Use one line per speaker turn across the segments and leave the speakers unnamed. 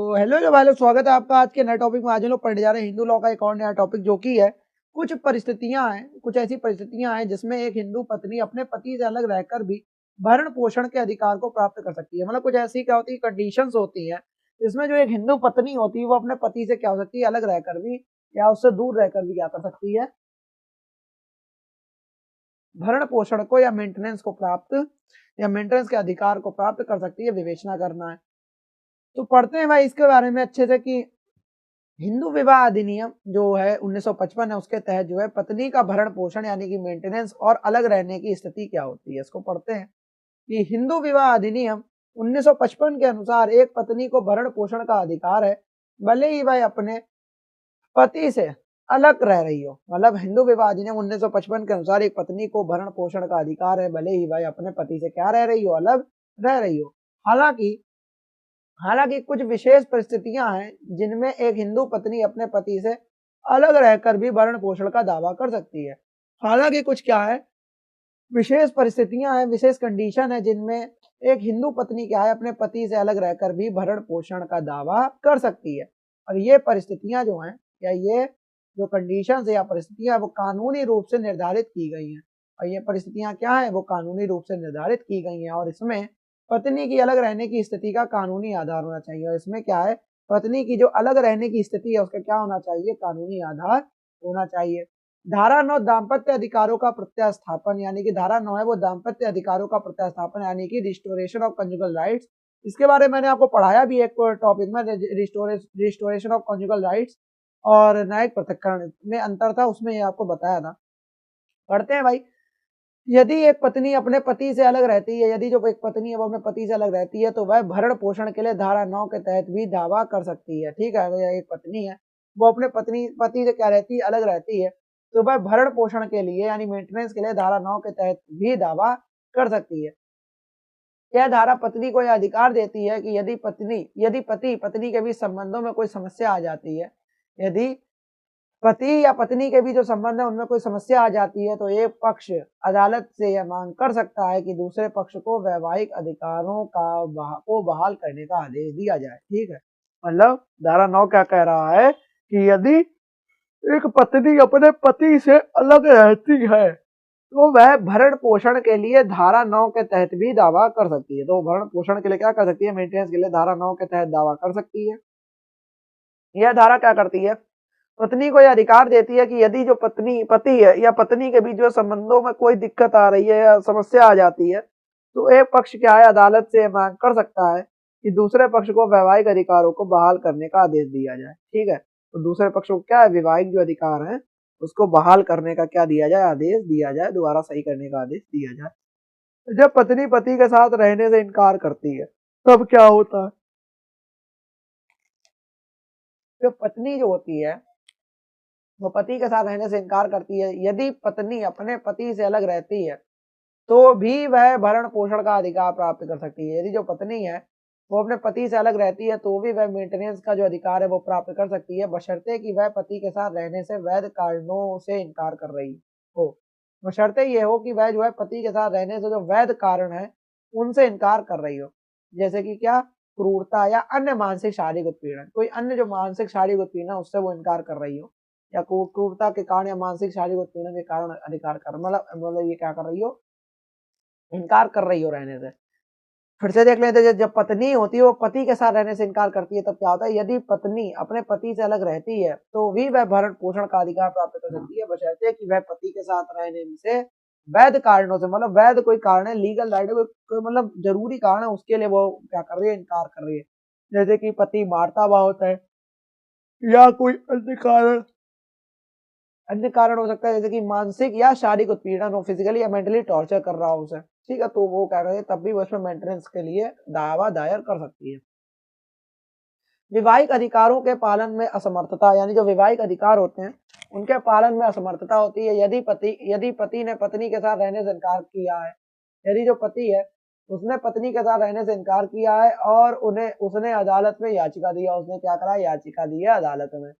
Hello जो भाई लोग, स्वागत है आपका आज के नए टॉपिक में। आज हम लोग पढ़ने जा रहे हैं हिंदू लॉ का एक और नया टॉपिक, जो कि है कुछ परिस्थितियां हैं, कुछ ऐसी परिस्थितियां हैं जिसमें एक हिंदू पत्नी अपने पति से अलग रहकर भी भरण पोषण के अधिकार को प्राप्त कर सकती है। मतलब कुछ ऐसी क्या होती है, कंडीशंस होती हैं जिसमें जो एक हिंदू पत्नी होती है वो अपने पति से क्या हो सकती है, अलग रहकर भी या उससे दूर रहकर भी क्या कर सकती है, भरण पोषण को या मेंटेनेंस को प्राप्त या मेंटेनेंस के अधिकार को प्राप्त कर सकती है। विवेचना करना है तो पढ़ते हैं भाई इसके बारे में अच्छे से कि हिंदू विवाह अधिनियम जो है 1955 है, उसके तहत जो है पत्नी का भरण पोषण यानी कि मेंटेनेंस और अलग रहने की स्थिति क्या होती है। इसको पढ़ते हैं कि हिंदू विवाह अधिनियम 1955 के अनुसार एक पत्नी को भरण पोषण का अधिकार है, भले ही वह अपने पति से अलग रह रही हो। मतलब हिंदू विवाह अधिनियम 1955 के अनुसार एक पत्नी को भरण पोषण का अधिकार है, भले ही वह अपने पति से क्या रह रही हो, अलग रह रही हो। हालांकि हालांकि कुछ विशेष परिस्थितियां हैं जिनमें एक हिंदू पत्नी अपने पति से अलग रहकर भी भरण पोषण का दावा कर सकती है। हालांकि कुछ क्या है, विशेष परिस्थितियां हैं, विशेष कंडीशन है जिनमें एक हिंदू पत्नी क्या है, अपने पति से अलग रहकर भी भरण पोषण का दावा कर सकती है। और ये परिस्थितियां जो हैं या ये जो कंडीशन है या परिस्थितियां वो कानूनी रूप से निर्धारित की गई हैं। और ये परिस्थितियां क्या है, वो कानूनी रूप से निर्धारित की गई हैं। और इसमें पत्नी की अलग रहने की स्थिति का कानूनी आधार होना चाहिए। और इसमें क्या है, पत्नी की जो अलग रहने की स्थिति है उसका क्या होना चाहिए, कानूनी आधार होना चाहिए। धारा 9 दाम्पत्य अधिकारों का प्रत्यास्थापन, यानी कि धारा 9 है वो दाम्पत्य अधिकारों का प्रत्यास्थापन यानी कि रिस्टोरेशन ऑफ कंजुगल राइट्स। इसके बारे में मैंने आपको पढ़ाया भी एक टॉपिक में, रिस्टोरेशन ऑफ कंजुगल राइट्स और न्यायिक पृथक्करण में अंतर था, उसमें ये आपको बताया था। पढ़ते हैं भाई, यदि एक पत्नी अपने पति से अलग रहती है, यदि जो एक पत्नी है वो अपने पति से अलग रहती है तो वह भरण पोषण के लिए धारा 9 के तहत भी दावा कर सकती है। ठीक है, यह एक पत्नी है वो अपने पति से क्या रहती है, अलग रहती है, तो वह भरण पोषण के लिए यानी मेंटेनेंस के लिए धारा 9 के तहत भी दावा कर सकती है। यह धारा पत्नी को यह अधिकार देती है कि यदि पति पत्नी के बीच संबंधों में कोई समस्या आ जाती है, यदि पति या पत्नी के बीच जो संबंध है उनमें कोई समस्या आ जाती है तो एक पक्ष अदालत से यह मांग कर सकता है कि दूसरे पक्ष को वैवाहिक अधिकारों को बहाल करने का आदेश दिया जाए। ठीक है, मतलब धारा 9 क्या कह रहा है कि यदि एक पत्नी अपने पति से अलग रहती है तो वह भरण पोषण के लिए धारा 9 के तहत भी दावा कर सकती है। तो भरण पोषण के लिए क्या कर सकती है, मेंटेनेंस के लिए धारा 9 के तहत दावा कर सकती है। यह धारा क्या करती है, पत्नी को यह अधिकार देती है कि यदि जो पति है या पत्नी के बीच जो संबंधों में कोई दिक्कत आ रही है या समस्या आ जाती है तो एक पक्ष क्या है, अदालत से मांग कर सकता है कि दूसरे पक्ष को वैवाहिक अधिकारों को बहाल करने का आदेश दिया जाए। ठीक है, तो दूसरे पक्ष को क्या है, वैवाहिक जो अधिकार है उसको बहाल करने का क्या दिया जाए, आदेश दिया जाए, दोबारा सही करने का आदेश दिया जाए। जब पत्नी पति के साथ रहने से इनकार करती है तब क्या होता है, जब पत्नी जो होती है वो पति के साथ रहने से इनकार करती है, यदि पत्नी अपने पति से अलग रहती है तो भी वह भरण पोषण का अधिकार प्राप्त कर सकती है। यदि जो पत्नी है वो अपने पति से अलग रहती है तो भी वह मेंटेनेंस का जो अधिकार है वो प्राप्त कर सकती है, बशर्ते कि वह पति के साथ रहने से वैध कारणों से इनकार कर रही हो। बशर्ते ये हो कि वह जो है पति के साथ रहने से जो वैध कारण है उनसे इनकार कर रही हो, जैसे कि क्या, क्रूरता या अन्य मानसिक शारीरिक उत्पीड़न, कोई अन्य जो मानसिक शारीरिक उत्पीड़न है उससे वो इनकार कर रही हो, या क्रूरता के कारण या मानसिक शारीरिक उत्पीड़न के कारण अधिकार कर मतलब ये क्या कर रही हो, इनकार कर रही हो रहने से। फिर से देख लेते हैं, जब पत्नी होती है वो पति के साथ रहने से इनकार करती है तब क्या होता है, यदि पत्नी अपने पति से अलग रहती है तो भी वह भरण पोषण का अधिकार प्राप्त कर सकती है, बशर्ते कि वह पति के साथ रहने से वैध कारणों से, मतलब वैध कोई कारण है, लीगल राइट है, कोई मतलब जरूरी कारण है, उसके लिए वो क्या कर रही है, इनकार कर रही है। जैसे कि पति मारता बहुत है या कोई अन्य कारण हो सकता है, जैसे कि मानसिक या शारीरिक उत्पीड़न हो, फिजिकली या मेंटली टॉर्चर कर रहा हो उसे। ठीक है, तो वो क्या करे, तब भी वो उसमें मेंटेनेंस के लिए दावा दायर कर सकती है। विवाहिक अधिकारों के पालन में असमर्थता, यानी जो विवाहिक अधिकार होते हैं उनके पालन में असमर्थता होती है, यदि पति ने पत्नी के साथ रहने से इनकार किया है, यदि जो पति है उसने पत्नी के साथ रहने से इनकार किया है और उन्हें उसने अदालत में याचिका दिया, उसने क्या करा, याचिका दी है अदालत में,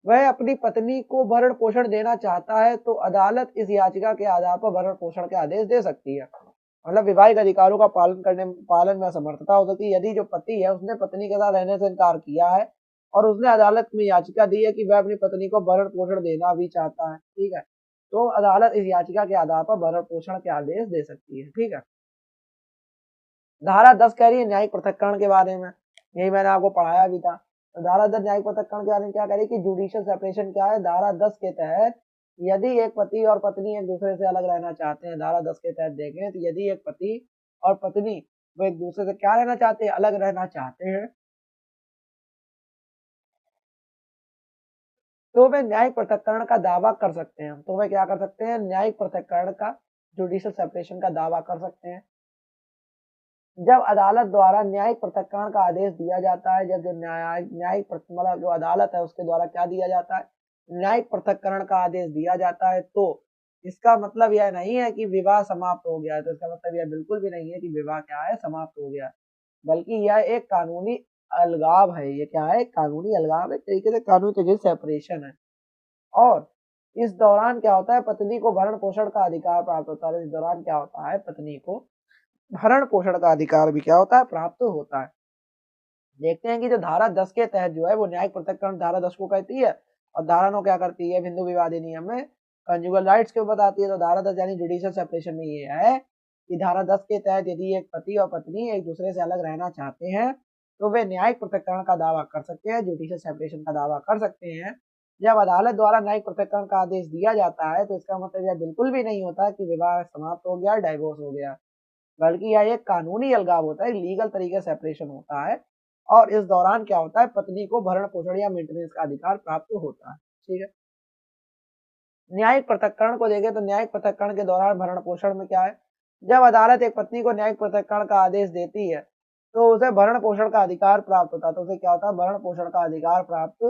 वह अपनी पत्नी को भरण पोषण देना चाहता है तो अदालत इस याचिका के आधार पर भरण पोषण के आदेश दे सकती है। मतलब वैवाहिक अधिकारों का पालन में असमर्थता हो सकती है यदि जो पति है उसने पत्नी के साथ रहने से इनकार किया है और उसने अदालत में याचिका दी है कि वह अपनी पत्नी को भरण पोषण देना भी चाहता है, ठीक है, तो अदालत इस याचिका के आधार पर भरण पोषण के आदेश दे सकती है, ठीक है। धारा 10 कह रही है न्यायिक पृथक्करण के बारे में, यही मैंने आपको पढ़ाया भी था। तो धारा 10 न्यायिक पृथक्करण के बारे में क्या कह रही है कि जुडिशियल सेपरेशन क्या है, धारा 10 के तहत यदि एक पति और पत्नी एक दूसरे से अलग रहना चाहते हैं, धारा 10 के तहत देखें तो यदि एक पति और पत्नी वो एक दूसरे से क्या रहना चाहते हैं, अलग रहना चाहते हैं, तो वे न्यायिक पृथक्करण का दावा कर सकते हैं। तो वे क्या कर सकते हैं, न्यायिक पृथक्करण का, जुडिशियल सेपरेशन का दावा कर सकते हैं। जब अदालत द्वारा न्यायिक पृथक्करण का आदेश दिया जाता है, जब जो न्यायिक मतलब जो अदालत है उसके द्वारा क्या दिया जाता है, न्यायिक पृथक्करण का आदेश दिया जाता है, तो इसका मतलब यह नहीं है कि विवाह समाप्त हो गया है, तो इसका मतलब यह बिल्कुल भी नहीं है कि विवाह क्या है, समाप्त हो गया, बल्कि यह एक कानूनी अलगाव है। ये क्या है, कानूनी अलगाव है, तरीके से कानूनी तरीके से सेपरेशन है। और इस दौरान क्या होता है, पत्नी को भरण पोषण का अधिकार प्राप्त होता है। इस दौरान क्या होता है, पत्नी को भरण पोषण का अधिकार भी क्या होता है, प्राप्त होता है। देखते हैं कि जो धारा 10 के तहत जो है वो न्यायिक पृथक्करण धारा 10 को कहती है, और धारा 9 क्या करती है, हिंदू विवाह अधिनियम में कंजुगल राइट्स के ऊपर बताती है। तो धारा 10 यानी जुडिशियल सेपरेशन में ये है कि धारा 10 के तहत यदि एक पति और पत्नी एक दूसरे से अलग रहना चाहते हैं तो वे न्यायिक पृथक्करण का दावा कर सकते हैं, जुडिशियल सेपरेशन का दावा कर सकते हैं। जब अदालत द्वारा न्यायिक पृथक्करण का आदेश दिया जाता है तो इसका मतलब यह बिल्कुल भी नहीं होता कि विवाह समाप्त हो गया, डाइवोर्स हो गया, बल्कि यह एक कानूनी अलगाव होता है, लीगल तरीके से सेपरेशन होता है। और इस दौरान क्या होता है, पत्नी को भरण पोषण या मेंटेनेंस का अधिकार प्राप्त होता है, ठीक है। न्यायिक पृथक्करण को देखें तो न्यायिक पृथक्करण के दौरान भरण पोषण में क्या है, जब अदालत एक पत्नी को न्यायिक पृथक्करण का आदेश देती है तो उसे भरण पोषण का अधिकार प्राप्त होता है। तो उसे क्या होता है, भरण पोषण का अधिकार प्राप्त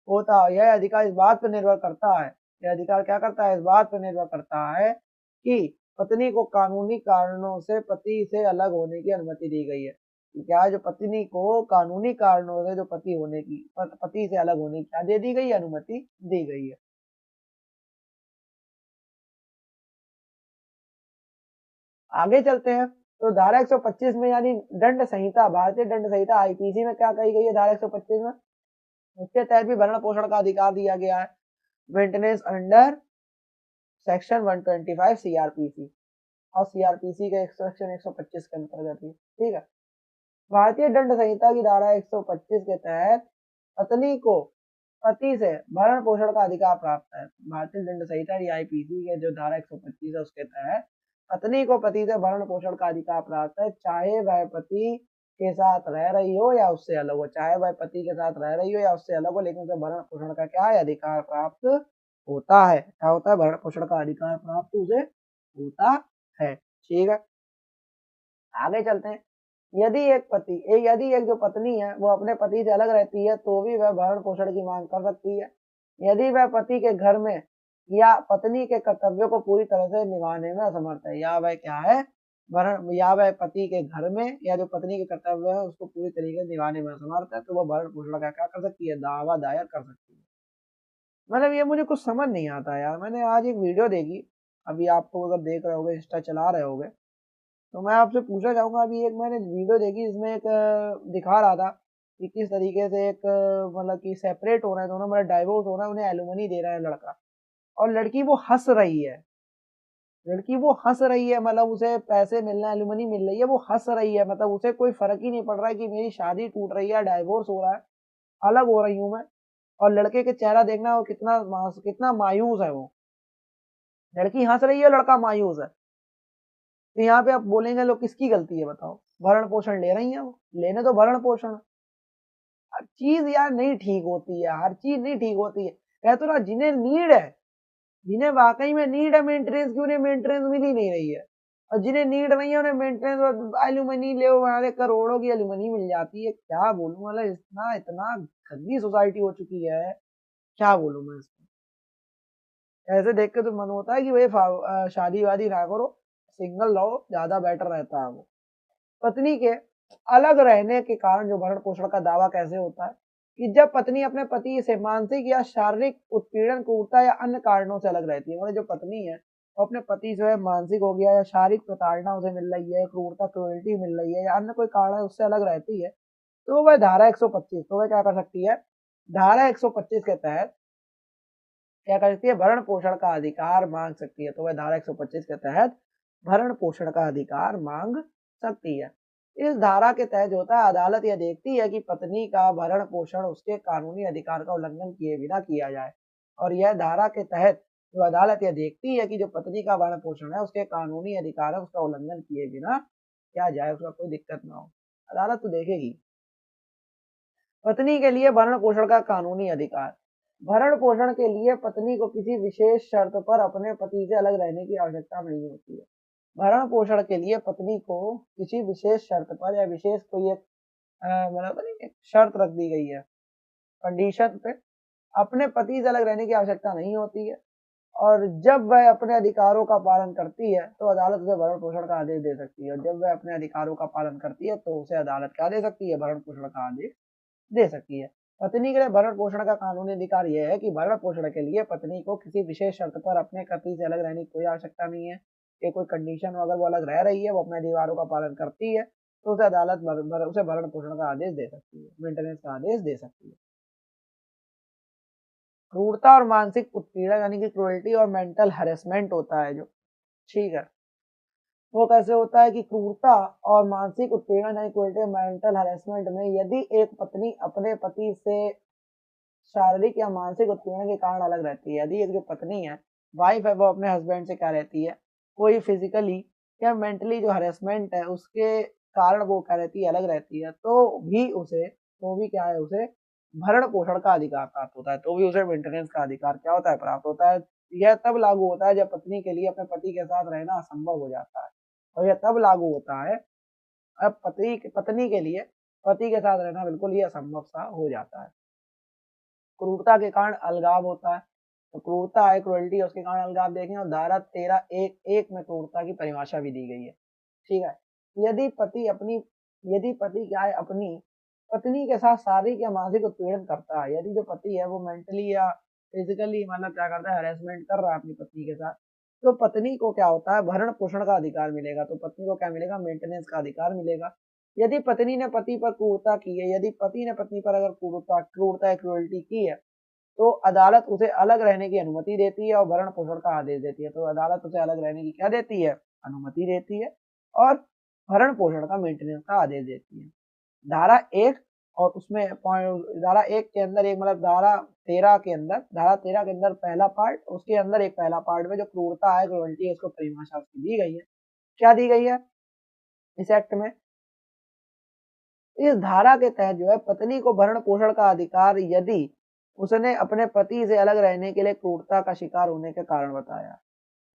होता है। यह अधिकार इस बात पर निर्भर करता है, यह अधिकार क्या करता है, इस बात पर निर्भर करता है कि पत्नी को कानूनी कारणों से पति से अलग होने की अनुमति दी गई है। क्या है, जो पत्नी को कानूनी कारणों से जो पति से अलग होने की क्या दे दी गई है, अनुमति दी गई है। आगे चलते हैं तो धारा 125 में यानी दंड संहिता, भारतीय दंड संहिता आईपीसी में क्या कही गई है, धारा 125 में उसके तहत भी भरण पोषण का अधिकार दिया गया है, मेंटेनेंस अंडर सेक्शन 125 सीआरपीसी, और सीआरपीसी के सेक्शन 125 के अंतर्गत ही, ठीक है। भारतीय दंड संहिता की धारा 125 के तहत पत्नी को पति से भरण पोषण का अधिकार प्राप्त है। भारतीय दंड संहिता आईपीसी के जो धारा 125 है उसके तहत पत्नी को पति से भरण पोषण का अधिकार प्राप्त है, चाहे वह पति के साथ रह रही हो या उससे अलग हो, चाहे वह पति के साथ रह रही हो या उससे अलग हो, लेकिन उसे भरण पोषण का क्या है, अधिकार प्राप्त होता है। क्या होता है, भरण पोषण का अधिकार प्राप्त उसे होता है, ठीक है। आगे चलते हैं। यदि एक जो पत्नी है वो अपने पति से अलग रहती है तो भी वह भरण पोषण की मांग कर सकती है, यदि वह पति के घर में या पत्नी के कर्तव्यों को पूरी तरह से निभाने में असमर्थ है, या वह क्या है, भरण, या वह पति के घर में या जो पत्नी के कर्तव्य है उसको पूरी तरीके से निभाने में असमर्थ है, तो वह भरण पोषण का क्या कर सकती है, दावा दायर कर सकती है। मतलब ये मुझे कुछ समझ नहीं आता यार। मैंने आज एक वीडियो देखी, अभी आपको अगर देख रहे होगे, इंस्टा चला रहे होगे, तो मैं आपसे पूछना चाहूंगा, अभी एक मैंने वीडियो देखी जिसमें एक दिखा रहा था कि किस तरीके से एक मतलब कि सेपरेट हो रहे हैं दोनों, मतलब डाइवोर्स हो रहा है, उन्हें एलुमनी दे रहा है लड़का, और लड़की वो हंस रही है, लड़की वो हंस रही है, मतलब उसे पैसे मिल रहे हैं, एलुमनी मिल रही है, वो हंस रही है, मतलब उसे कोई फर्क ही नहीं पड़ रहा है कि मेरी शादी टूट रही है, डाइवोर्स हो रहा है, अलग हो रही हूँ मैं। और लड़के के चेहरा देखना वो कितना मायूस है वो, लड़की हंस रही है, लड़का मायूस है। तो यहाँ पे आप बोलेंगे लोग किसकी गलती है बताओ, भरण पोषण ले रही है वो, लेने तो भरण पोषण। हर चीज यार नहीं ठीक होती है, हर चीज नहीं ठीक होती है। कह तो ना, जिन्हें नीड है, जिन्हें वाकई में नीड है मेंटेनेंस की, उन्हें मेंटेनेंस मिल ही नहीं रही है, और जिन्हें नीड नहीं है उन्हें मेंटेनेंस एल्यूमनी ले हमारे करोड़ों की एल्यूमनी मिल जाती है। क्या बोलूं, मतलब इतना इतना गंदी सोसाइटी हो चुकी है, क्या बोलूं मैं इसको। ऐसे देख के तो मन होता है कि भाई शादी वादी ना करो, सिंगल रहो, ज्यादा बेटर रहता है वो। पत्नी के अलग रहने के कारण जो भरण पोषण का दावा कैसे होता है कि जब पत्नी अपने पति से मानसिक या शारीरिक उत्पीड़न, क्रूरता या अन्य कारणों से अलग रहती है, मतलब जो पत्नी है वो अपने पति जो है मानसिक हो गया या शारीरिक प्रताड़ना उसे मिल रही है, क्रूरता क्रूरल्टी मिल रही है या अन्य कोई कारण है उससे अलग रहती है, तो वह धारा 125 तो वह क्या कर सकती है, धारा 125 के तहत क्या कर सकती है, भरण पोषण का अधिकार मांग सकती है। तो वह धारा 125 के तहत भरण पोषण का अधिकार मांग सकती है। इस धारा के तहत जो होता है, अदालत यह देखती है कि पत्नी का भरण पोषण उसके कानूनी अधिकार का उल्लंघन किए बिना किया जाए। और यह धारा के तहत जो अदालत यह देखती है कि जो पत्नी का भरण पोषण है उसके कानूनी अधिकार है उसका उल्लंघन किए बिना किया जाए, उसका कोई दिक्कत ना हो। अदालत तो देखेगी। पत्नी के लिए भरण पोषण का कानूनी अधिकार। भरण पोषण के लिए पत्नी को किसी विशेष शर्त पर अपने पति से अलग रहने की आवश्यकता नहीं होती है। भरण पोषण के लिए पत्नी को किसी विशेष शर्त पर या विशेष कोई एक मतलब एक शर्त रख दी गई है, कंडीशन पे अपने पति से अलग रहने की आवश्यकता नहीं होती है। और जब वह अपने अधिकारों का पालन करती है तो अदालत उसे भरण पोषण का आदेश दे सकती है। और जब वह अपने अधिकारों का पालन करती है तो उसे अदालत क्या दे सकती है, भरण पोषण का आदेश दे सकती है। पत्नी के लिए भरण पोषण का कानूनी अधिकार यह है कि भरण पोषण के लिए पत्नी को किसी विशेष शर्त पर अपने पति से अलग रहने की कोई आवश्यकता नहीं है। कि कोई कंडीशन अगर वो अलग रह रही है, वो अपने अधिकारों का पालन करती है, तो उसे अदालत उसे भरण पोषण का आदेश दे सकती है, मेंटेनेंस का आदेश दे सकती है। क्रूरता और मानसिक उत्पीड़न यानी कि क्रूरल्टी और मेंटल हैरेसमेंट होता है जो, ठीक है, वो कैसे होता है कि क्रूरता और मानसिक उत्पीड़न यानी क्रूरल्टी और मेंटल हैरेसमेंट में यदि एक पत्नी अपने पति से शारीरिक या मानसिक उत्पीड़न के कारण अलग रहती है, यदि एक जो पत्नी है, वाइफ है, वो अपने हस्बैंड से क्या रहती है, कोई फिजिकली या मेंटली जो हरेसमेंट है उसके कारण वो क्या रहती है, अलग रहती है, तो भी क्या है, उसे भरण पोषण का अधिकार प्राप्त होता है, तो भी उसे मेंटेनेंस का अधिकार क्या होता है, प्राप्त होता है। यह तब लागू होता है जब पत्नी के लिए अपने पति के साथ रहना असंभव हो जाता है। और यह तब लागू होता है अब पति पत्नी के लिए पति के साथ रहना बिल्कुल ही असंभव सा हो जाता है। क्रूरता के कारण अलगाव होता है, तो क्रूरता है, क्रुएल्टी, उसके कारण अलगाव देखें। और धारा 13 एक एक में क्रूरता की परिभाषा भी दी गई है, ठीक है। यदि पति अपनी यदि पति क्या है, अपनी पत्नी के साथ शारीरिक या मानसिक उत्पीड़न करता है, यदि जो पति है वो मेंटली या फिजिकली मतलब क्या करता है, हरेसमेंट कर रहा है अपनी पत्नी के साथ, तो पत्नी को क्या होता है, भरण पोषण का अधिकार मिलेगा। तो पत्नी को क्या मिलेगा, मेंटेनेंस का अधिकार मिलेगा। यदि पत्नी ने पति पर क्रूरता की है, यदि पति ने पत्नी पर अगर क्रूरता या क्रूरल्टी की है, तो अदालत उसे अलग रहने की अनुमति देती है और भरण पोषण का आदेश देती है। तो अदालत उसे अलग रहने की क्या देती है, अनुमति देती है और भरण पोषण का मेंटेनेंस का आदेश देती है। धारा 1 और उसमें धारा 1 के अंदर एक मतलब धारा 13 के अंदर पहला पार्ट, उसके अंदर एक पहला पार्ट में जो क्रूरता है, क्रूरल्टी है, उसको परिभाषा उसकी दी गई है। क्या दी गई है इस एक्ट में, इस धारा के तहत जो है पत्नी को भरण पोषण का अधिकार यदि उसने अपने पति से अलग रहने के लिए क्रूरता का शिकार होने के कारण बताया।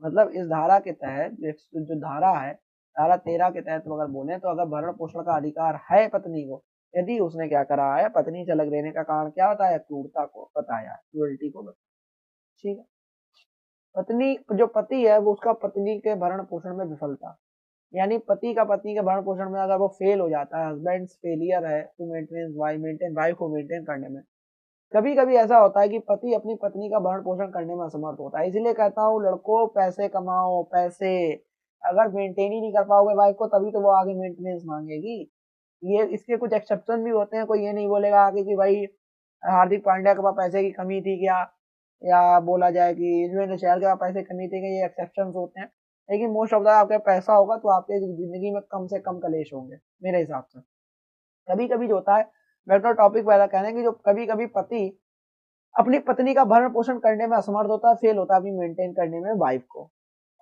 मतलब इस धारा के तहत जो धारा है, धारा 13 के तहत अगर बोले तो अगर भरण पोषण का अधिकार है पत्नी को, यदि उसने क्या करा है, पत्नी से अलग रहने का कारण क्या बताया, क्रूरता को बताया, क्रूरल्टी को बताया, ठीक है। पत्नी जो पति है वो उसका पत्नी के भरण पोषण में विफलता, यानी पति का पत्नी के भरण पोषण में अगर वो फेल हो जाता है, हस्बैंड फेलियर है टू मेंटेन वाइफ को मेंटेन करने में। कभी कभी ऐसा होता है कि पति अपनी पत्नी का भरण पोषण करने में असमर्थ होता है। इसीलिए कहता हूँ लड़कों, पैसे कमाओ, पैसे अगर मेंटेन ही नहीं कर पाओगे वाइफ को, तभी तो वो आगे मेंटेनेंस मांगेगी। ये इसके कुछ एक्सेप्शन भी होते हैं, कोई ये नहीं बोलेगा आगे कि भाई हार्दिक पांड्या के पास पैसे की कमी थी क्या, या बोला जाए कि युजवेंद्र चहल के पास पैसे की कमी थी क्या, ये एक्सेप्शन होते हैं। लेकिन मोस्ट ऑफ द आपके पैसा होगा तो आपके जिंदगी में कम से कम कलेश होंगे मेरे हिसाब से। कभी कभी जो होता है, मैं तो टॉपिक पहला कहना है कि जो कभी कभी पति अपनी पत्नी का भरण पोषण करने में असमर्थ होता है, फेल होता है अपनी मेंटेन करने में वाइफ को,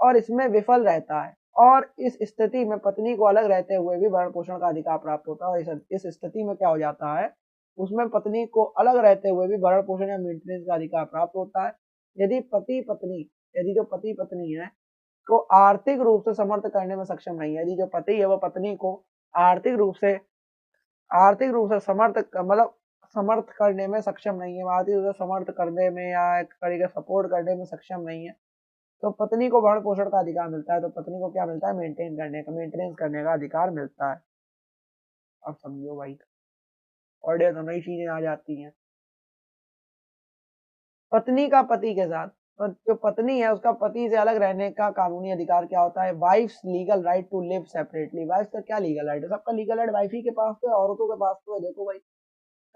और इसमें विफल रहता है। और इस स्थिति में पत्नी को अलग रहते हुए भी भरण पोषण का अधिकार प्राप्त होता है। और इस स्थिति में क्या हो जाता है, उसमें पत्नी को अलग रहते हुए भी भरण पोषण या मेंटेनेंस का अधिकार प्राप्त होता है। यदि यदि जो पति पत्नी है को आर्थिक रूप से समर्थ करने में सक्षम नहीं है, यदि जो पति है वो पत्नी को आर्थिक रूप से समर्थ करने में सक्षम नहीं है, आर्थिक रूप से समर्थ करने में या एक तरीके सपोर्ट करने में सक्षम नहीं है, तो पत्नी को भरण पोषण का अधिकार मिलता है। तो पत्नी को क्या मिलता है, मेंटेनेंस करने का अधिकार मिलता है। अब समझो भाई, ऑडियो तो नई चीजें आ जाती हैं। पत्नी का पति के साथ तो जो पत्नी है उसका पति से अलग रहने का कानूनी अधिकार क्या होता है? Wife's legal right to live separately. Wife का क्या लीगल राइट है? सबका लीगल राइट वाइफ ही के पास तो है, औरतों के पास तो है। देखो भाई,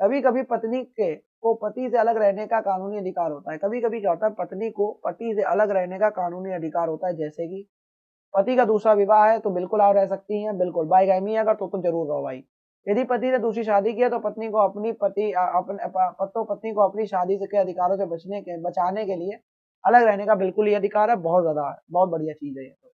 कभी कभी पत्नी के को पति से अलग रहने का कानूनी अधिकार होता है, कभी कभी क्या होता है, पत्नी को पति से अलग रहने का कानूनी अधिकार होता है। जैसे कि पति का दूसरा विवाह है तो बिल्कुल आप रह सकती हैं, बिल्कुल। बाईगामी है अगर तो जरूर रहो भाई। यदि पति ने दूसरी शादी की है तो पत्नी को अपनी पत्नी को अपनी शादी से के अधिकारों से बचाने के लिए अलग रहने का बिल्कुल ही अधिकार है। बहुत ज्यादा है, बहुत बढ़िया चीज है ये तो।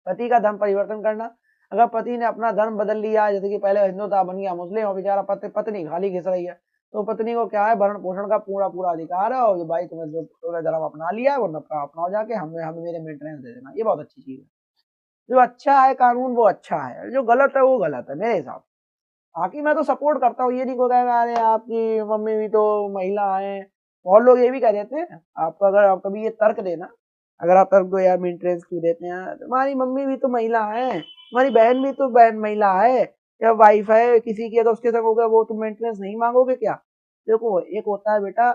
पति का धर्म परिवर्तन करना, अगर पति ने अपना धर्म बदल लिया, जैसे कि पहले हिंदू था बन गया मुस्लिम और बेचारा पत्नी खाली घिस रही है, तो पत्नी को क्या है, भरण पोषण का पूरा पूरा अधिकार है। और भाई तुम्हें जो धर्म अपना लिया है वो अपनाओ जाके, हमें हमें मेरे मेंटेनेंस दे देना। ये बहुत अच्छी चीज है। जो अच्छा है कानून वो अच्छा है, जो गलत है वो गलत है मेरे हिसाब से। बाकी मैं तो सपोर्ट करता हूँ, ये नहीं को कहेगा अरे आपकी मम्मी भी तो महिला है। बहुत लोग ये भी कह देते हैं आपको, अगर आप कभी ये तर्क देना, अगर आप तर्क दो यार मेंटेनेंस क्यों देते हैं, तुम्हारी मम्मी भी तो महिला है, तुम्हारी बहन भी तो बहन महिला है या वाइफ है किसी की, अगर उसके साथ हो गया वो तुम मेंटेनेंस नहीं मांगोगे क्या? देखो एक होता है बेटा,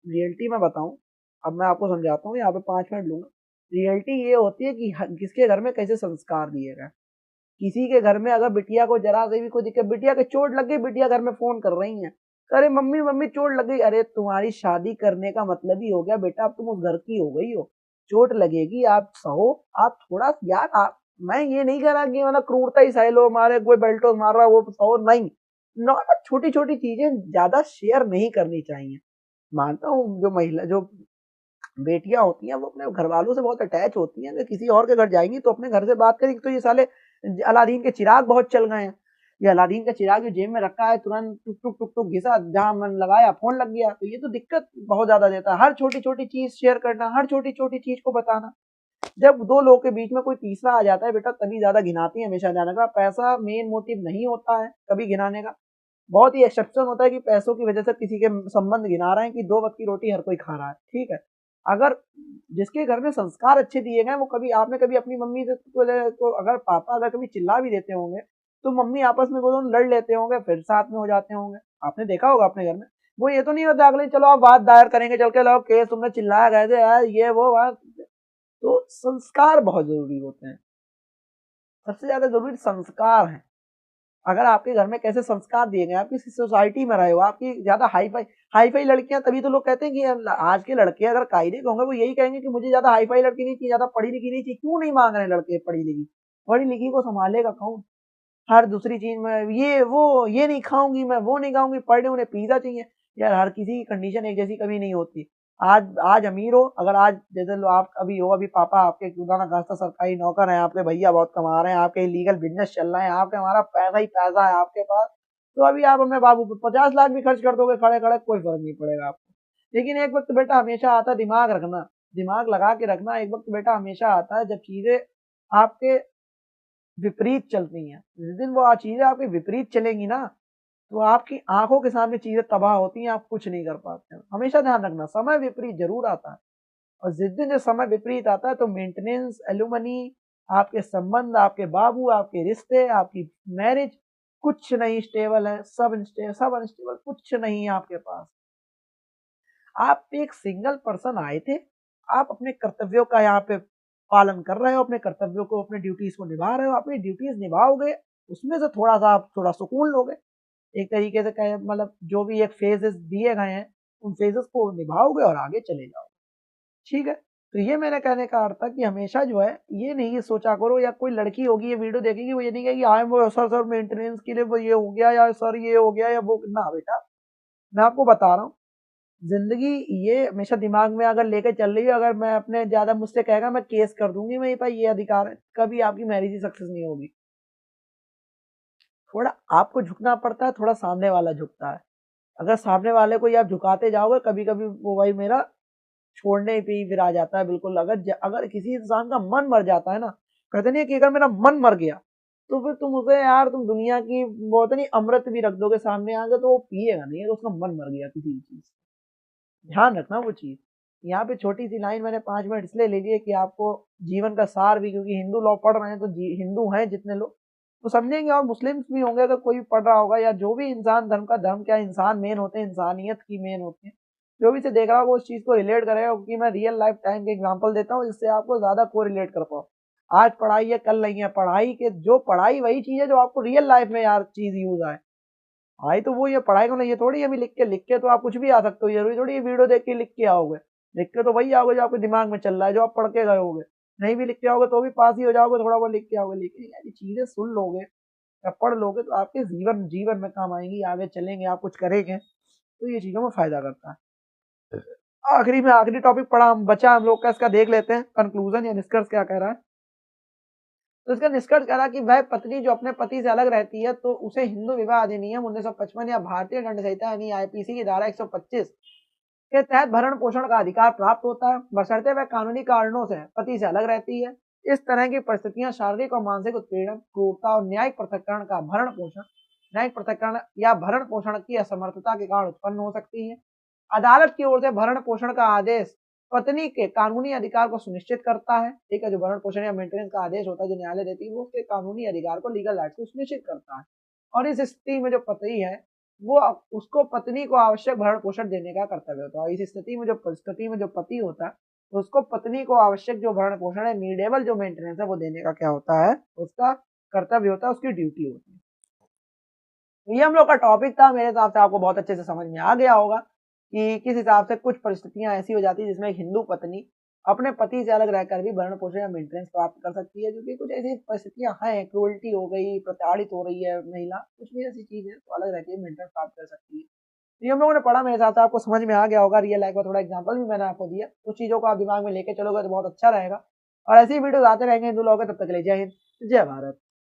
रियलिटी में बताऊं, अब मैं आपको समझाता हूँ, यहाँ पे 5 मिनट लूंगा। रियलिटी ये होती है कि किसके घर में कैसे संस्कार दिए गए। किसी के घर में अगर बिटिया को जरा से भी कोई दिक्कत, बिटिया के चोट लग गई, बिटिया घर में फोन कर रही है, अरे मम्मी मम्मी चोट लग गई। अरे तुम्हारी शादी करने का मतलब ही हो गया बेटा अब तुम उस घर की हो गई हो, चोट लगेगी आप सहो। आप थोड़ा यार आप, मैं ये नहीं कह रहा कि मतलब क्रूरता ही सह लो, मारे कोई बेल्टो मार रहा वो सहो, नहीं। नॉर्मल छोटी छोटी चीजें ज्यादा शेयर नहीं करनी चाहिए। मानता हूँ जो महिला जो बेटियां होती हैं वो अपने घर वालों से बहुत अटैच होती हैं, अगर किसी और के घर जाएंगी तो अपने घर से बात करेंगी। तो ये साले अलादीन के चिराग बहुत चल गए हैं। ये अलादीन का चिराग जो जेब में रखा है, तुरंत टुक टुक टुक टुक घिसा, जहां मन लगाया फोन लग गया। तो ये तो दिक्कत बहुत ज्यादा देता है। हर छोटी छोटी चीज शेयर करना, हर छोटी छोटी चीज को बताना। जब दो लोग के बीच में कोई तीसरा आ जाता है बेटा तभी ज्यादा घिनाती है। हमेशा ध्यान रखना, पैसा मेन मोटिव नहीं होता है कभी घिनाने का। बहुत ही एक्सेप्शन होता है कि पैसों की वजह से किसी के संबंध गिना रहे हैं, कि 2 वक्त की रोटी हर कोई खा रहा है, ठीक है। अगर जिसके घर में संस्कार अच्छे दिए गए, वो कभी, आपने कभी अपनी मम्मी से तो अगर पापा अगर कभी चिल्ला भी देते होंगे तो मम्मी आपस में वो दोनों लड़ लेते होंगे, फिर साथ में हो जाते होंगे। आपने देखा होगा अपने घर में। वो ये तो नहीं होता अगले चलो आप बात दायर करेंगे चल के, लो केस तुमने चिल्लाया गए थे यार ये वो बात। तो संस्कार बहुत जरूरी होते हैं, सबसे ज्यादा जरूरी संस्कार है। अगर आपके घर में कैसे संस्कार दिए गए, आप किसी सोसाइटी में रहे हो, आपकी ज्यादा हाई फाई लड़कियां, तभी तो लोग कहते हैं कि आज के लड़के अगर कायदे के होंगे वो यही कहेंगे कि मुझे ज्यादा हाई फाई लड़की नहीं चाहिए, ज्यादा पढ़ी लिखी नहीं चाहिए। क्यों नहीं मांग रहे लड़के पढ़ी लिखी? पढ़ी लिखी को संभालेगा कौन? हर दूसरी चीज में ये वो, ये नहीं खाऊंगी मैं, वो नहीं खाऊंगी, पर डे उन्हें पिज्जा चाहिए। यार हर किसी की कंडीशन एक जैसी कभी नहीं होती। आज आज अमीर हो, अगर आज जैसे लो आप अभी हो, अभी पापा आपके खुदा ना खास्ता सरकारी नौकर हैं, आपके भैया बहुत कमा रहे हैं, आपके लीगल बिजनेस चल रहे हैं, आपके हमारा पैसा ही पैसा है आपके पास, तो अभी आप अपने बाबू पे 50 लाख भी खर्च कर दोगे खड़े खड़े, कोई फर्क नहीं पड़ेगा आपको। लेकिन एक वक्त बेटा हमेशा आता है, दिमाग रखना, दिमाग लगा के रखना, एक वक्त बेटा हमेशा आता है जब चीजें आपके विपरीत चलती हैं। जिस दिन वो चीजें आपकी विपरीत चलेंगी ना, तो आपकी आंखों के सामने चीजें तबाह होती हैं, आप कुछ नहीं कर पाते हैं। हमेशा ध्यान रखना समय विपरीत जरूर आता है, और जिस दिन जो समय विपरीत आता है तो मेंटेनेंस, एलुमनी, आपके संबंध, आपके बाबू, आपके रिश्ते, आपकी मैरिज, कुछ नहीं स्टेबल है, सब अनस्टेबल, कुछ नहीं है आपके पास। आप एक सिंगल पर्सन आए थे, आप अपने कर्तव्यों का यहाँ पे पालन कर रहे हो, अपने कर्तव्यों को, अपने ड्यूटीज को निभा रहे हो, अपनी ड्यूटीज निभाओगे, उसमें से थोड़ा सा आप थोड़ा सुकून लोगे। एक तरीके से कहे मतलब जो भी एक फेजेस दिए गए हैं उन फेजेस को निभाओगे और आगे चले जाओगे, ठीक है। तो ये मेरे कहने का अर्थ था कि हमेशा जो है ये नहीं सोचा करो, या कोई लड़की होगी ये वीडियो देखेगी वो ये नहीं कहेगी आई वो सर मेंटेनेंस के लिए वो ये हो गया, या सर ये हो गया, या वो ना। बेटा मैं आपको बता रहा हूँ, जिंदगी ये हमेशा दिमाग में अगर लेकर चल रही है, अगर मैं अपने ज्यादा मुझसे कहेगा मैं केस कर दूंगी, मेरे पास ये अधिकार है, कभी आपकी मैरिज ही सक्सेस नहीं होगी। थोड़ा आपको झुकना पड़ता है, थोड़ा सामने वाला झुकता है। अगर सामने वाले को आप झुकाते जाओगे, कभी कभी वो भाई मेरा छोड़ने पे ही फिर आ जाता है बिल्कुल। अगर किसी इंसान का मन मर जाता है ना, कहते नहीं कि अगर मेरा मन मर गया तो फिर तुम उसे यार तुम दुनिया की बहुत नहीं अमृत भी रख दोगे सामने आगे तो वो पिएगा नहीं, तो उसका मन मर गया किसी भी चीज। ध्यान रखना वो चीज। यहाँ पे छोटी सी लाइन मैंने 5 मिनट इसलिए ले ली है कि आपको जीवन का सार भी, क्योंकि हिंदू लॉ पढ़ रहे हैं तो हिंदू हैं जितने लोग तो समझेंगे, और मुस्लिम्स भी होंगे अगर कोई भी पढ़ रहा होगा, या जो भी इंसान धर्म का, धर्म क्या, इंसान मेन होते हैं, इंसानियत की मेन होती है। जो भी इसे देख रहा होगा उस चीज को रिलेट करेगा, क्योंकि मैं रियल लाइफ टाइम के एग्जांपल देता हूँ जिससे आपको ज्यादा को रिलेट कर पाओ। आज पढ़ाई है कल नहीं है, पढ़ाई के जो पढ़ाई वही चीज है जो आपको रियल लाइफ में यार चीज यूज आए। पढ़ाई तो वो ये पढ़ाई को नहीं है थोड़ी, अभी लिख के तो आप कुछ भी आ सकते हो, जरूरी थोड़ी ये वीडियो देख के लिख के आओगे। लिख के तो वही आओगे जो आपके दिमाग में चल रहा है, जो आप पढ़ के गए होगे। नहीं भी लिख के आओगे तो भी पास ही हो जाओगे, थोड़ा बहुत लिख के आओगे। लेकिन यार ये चीजें सुन लोगे या पढ़ लोगे तो आपके जीवन जीवन में काम आएंगी, आगे चलेंगे, आप कुछ करेंगे तो ये चीजों में फायदा करता है। आखिरी में आखिरी टॉपिक पढ़ा बचा हम लोग का, इसका देख लेते हैं कंक्लूजन या निष्कर्ष क्या कह रहा है। तो इसका निष्कर्ष कह रहा कि वह पत्नी जो अपने पति से अलग रहती है तो उसे हिंदू विवाह अधिनियम 1955 या भारतीय दंड संहिता यानी आईपीसी की धारा 125 के तहत भरण पोषण का अधिकार प्राप्त होता है, बशर्ते वह कानूनी कारणों से पति से अलग रहती है। इस तरह की परिस्थितियां शारीरिक और मानसिक उत्पीड़न, क्रूरता और न्यायिक पृथक्करण का भरण पोषण, न्यायिक पृथक्करण या भरण पोषण की असमर्थता के कारण उत्पन्न हो सकती है। अदालत की ओर से भरण पोषण का आदेश पत्नी के कानूनी अधिकार को सुनिश्चित करता है। ठीक है, जो भरण पोषण या मेंटेनेंस का आदेश होता है जो न्यायालय देती है वो उसके कानूनी अधिकार को, लीगल राइट को सुनिश्चित करता है। और इस स्थिति में जो पति है वो उसको पत्नी को आवश्यक भरण पोषण देने का कर्तव्य होता है। इस स्थिति में जो पति होता है तो उसको पत्नी को आवश्यक जो भरण पोषण है, नीडेबल जो मेंटेनेंस है वो देने का क्या होता है, उसका कर्तव्य होता है, उसकी ड्यूटी होती है। तो ये हम लोग का टॉपिक था। मेरे हिसाब से आपको बहुत अच्छे से समझ में आ गया होगा कि किस हिसाब से कुछ परिस्थितियां ऐसी हो जाती है जिसमें एक हिंदू पत्नी अपने पति से अलग रहकर भी भरण पोषण या मेंटेनेंस प्राप्त कर सकती है। क्योंकि कुछ ऐसी परिस्थितियां हैं, क्रूअल्टी हो गई, प्रताड़ित हो रही है महिला, कुछ भी ऐसी चीज है तो अलग रहकर मेंटेनेंस प्राप्त कर सकती है। तो ये हम लोगों ने पढ़ा, मेरे हिसाब से आपको समझ में आ गया होगा। रियल लाइफ का थोड़ा एग्जाम्पल भी मैंने आपको दिया, उस चीजों को आप दिमाग में लेके चलोगे तो बहुत अच्छा रहेगा। और ऐसी वीडियो आते रहेंगे हिंदू लोगों के, तब तक के लिए जय हिंद, जय भारत।